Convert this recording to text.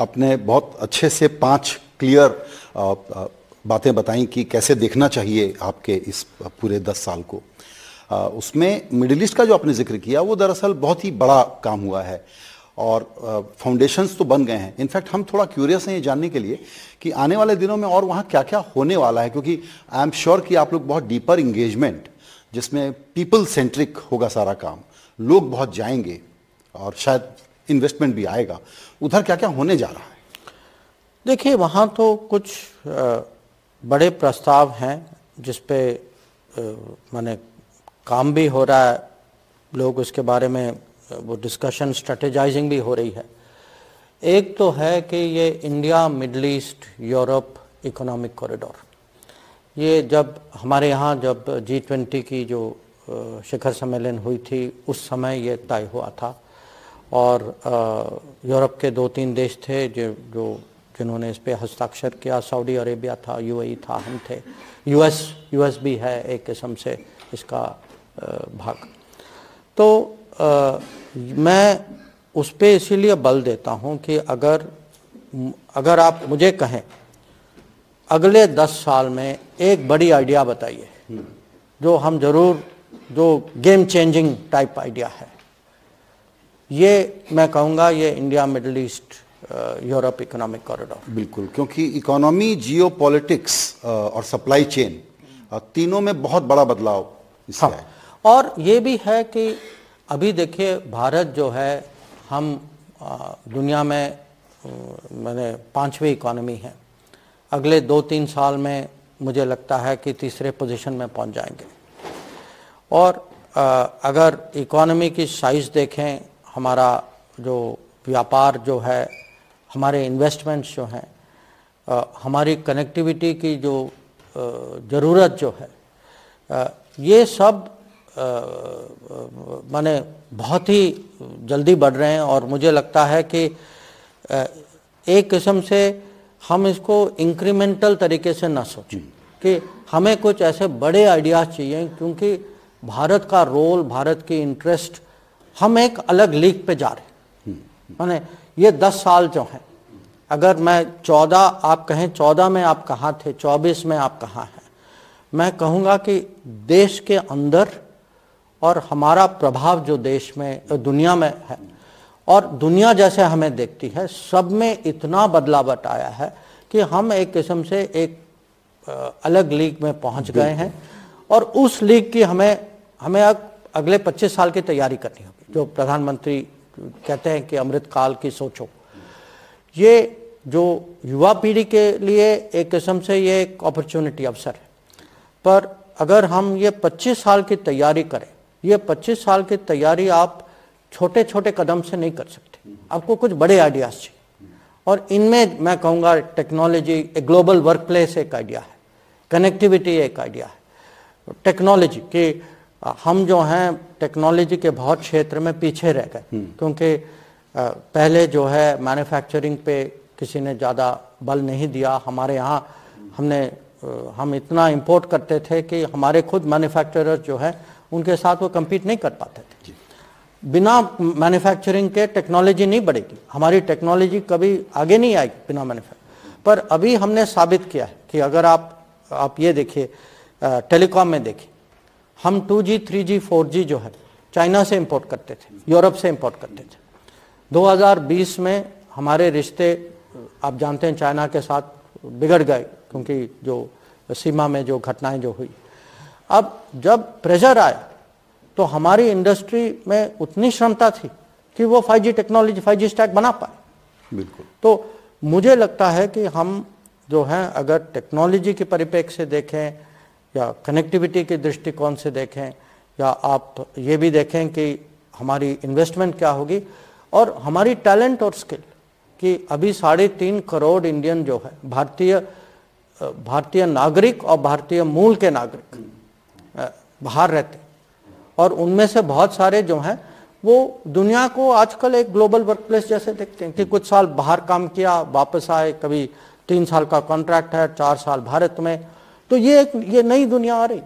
आपने बहुत अच्छे से 5 क्लियर बातें बताई कि कैसे देखना चाहिए आपके इस पूरे 10 साल को। उसमें मिडिल ईस्ट का जो आपने जिक्र किया वो दरअसल बहुत ही बड़ा काम हुआ है और फाउंडेशंस तो बन गए हैं। इनफैक्ट हम थोड़ा क्यूरियस हैं ये जानने के लिए कि आने वाले दिनों में और वहाँ क्या क्या होने वाला है, क्योंकि आई एम श्योर कि आप लोग बहुत डीपर इंगेजमेंट जिसमें पीपल सेंट्रिक होगा सारा काम, लोग बहुत जाएंगे और शायद इन्वेस्टमेंट भी आएगा, उधर क्या क्या होने जा रहा है? देखिए, वहाँ तो कुछ बड़े प्रस्ताव हैं जिस पे माने काम भी हो रहा है, लोग उसके बारे में वो डिस्कशन स्ट्रेटेजाइजिंग भी हो रही है। एक तो है कि ये India middle east Europe economic corridor, ये जब हमारे यहाँ जब G20 की जो शिखर सम्मेलन हुई थी उस समय ये तय हुआ था और यूरोप के 2-3 देश थे जिन्होंने इस पे हस्ताक्षर किया। सऊदी अरेबिया था, UAE था, हम थे, यूएस भी है एक किस्म से इसका भाग। तो मैं उस पे इसीलिए बल देता हूँ कि अगर आप मुझे कहें अगले 10 साल में एक बड़ी आइडिया बताइए जो हम जरूर, जो गेम चेंजिंग टाइप आइडिया है, ये मैं कहूँगा ये India middle east Europe economic corridor. बिल्कुल, क्योंकि इकोनॉमी, जियो पॉलिटिक्स और सप्लाई चेन तीनों में बहुत बड़ा बदलाव इससे है। और ये भी है कि अभी देखिए भारत जो है, हम दुनिया में मैंने 5वीं इकोनॉमी है, अगले 2-3 साल में मुझे लगता है कि 3रे पोजीशन में पहुंच जाएंगे। और अगर इकोनॉमी की साइज देखें, हमारा जो व्यापार जो है, हमारे इन्वेस्टमेंट्स जो हैं, हमारी कनेक्टिविटी की जो ज़रूरत जो है, ये सब माने बहुत ही जल्दी बढ़ रहे हैं। और मुझे लगता है कि एक किस्म से हम इसको इंक्रीमेंटल तरीके से ना सोचें कि हमें कुछ ऐसे बड़े आइडियाज़ चाहिए, क्योंकि भारत का रोल, भारत की इंटरेस्ट, हम एक अलग लीग पे जा रहे हैं। माने ये 10 साल जो हैं, अगर मैं 14 आप कहें 14 में आप कहाँ थे, 24 में आप कहाँ हैं, मैं कहूँगा कि देश के अंदर और हमारा प्रभाव जो देश में, दुनिया में है और दुनिया जैसे हमें देखती है, सब में इतना बदलावट आया है कि हम एक किस्म से एक अलग लीग में पहुंच गए हैं। और उस लीग की हमें अगले 25 साल की तैयारी करनी होगी। जो प्रधानमंत्री कहते हैं कि अमृत काल की सोचो, ये जो युवा पीढ़ी के लिए एक किस्म से ये एक अपॉर्चुनिटी, अवसर है। पर अगर हम ये 25 साल की तैयारी करें, ये 25 साल की तैयारी आप छोटे छोटे कदम से नहीं कर सकते, आपको कुछ बड़े आइडियाज़ चाहिए। और इनमें मैं कहूँगा टेक्नोलॉजी, एक ग्लोबल वर्क प्लेस एक आइडिया है, कनेक्टिविटी एक आइडिया है, टेक्नोलॉजी कि हम जो हैं टेक्नोलॉजी के बहुत क्षेत्र में पीछे रह गए, क्योंकि पहले जो है मैन्युफैक्चरिंग पे किसी ने ज़्यादा बल नहीं दिया। हमारे यहाँ हम इतना इंपोर्ट करते थे कि हमारे खुद मैन्युफैक्चरर्स जो है उनके साथ वो compete नहीं कर पाते थे। बिना मैन्युफैक्चरिंग के टेक्नोलॉजी नहीं बढ़ेगी, हमारी टेक्नोलॉजी कभी आगे नहीं आएगी बिना मैन्युफैक्चरिंग। पर अभी हमने साबित किया है कि अगर आप ये देखिए, टेलीकॉम में देखिए, हम 2G 3G 4G जो है चाइना से इंपोर्ट करते थे, यूरोप से इंपोर्ट करते थे। 2020 में हमारे रिश्ते आप जानते हैं चाइना के साथ बिगड़ गए, क्योंकि जो सीमा में जो घटनाएं जो हुई। अब जब प्रेशर आया तो हमारी इंडस्ट्री में उतनी क्षमता थी कि वो 5G टेक्नोलॉजी, 5G स्टैक बना पाए। बिल्कुल। तो मुझे लगता है कि हम जो हैं, अगर टेक्नोलॉजी के परिप्रेक्ष्य से देखें या कनेक्टिविटी के दृष्टिकोण से देखें, या आप ये भी देखें कि हमारी इन्वेस्टमेंट क्या होगी और हमारी टैलेंट और स्किल, कि अभी 3.5 करोड़ इंडियन जो है भारतीय नागरिक और भारतीय मूल के नागरिक बाहर रहते, और उनमें से बहुत सारे जो हैं वो दुनिया को आजकल एक ग्लोबल वर्क प्लेस जैसे देखते हैं कि कुछ साल बाहर काम किया, वापस आए, कभी 3 साल का कॉन्ट्रैक्ट है, 4 साल भारत में। तो ये नई दुनिया आ रही।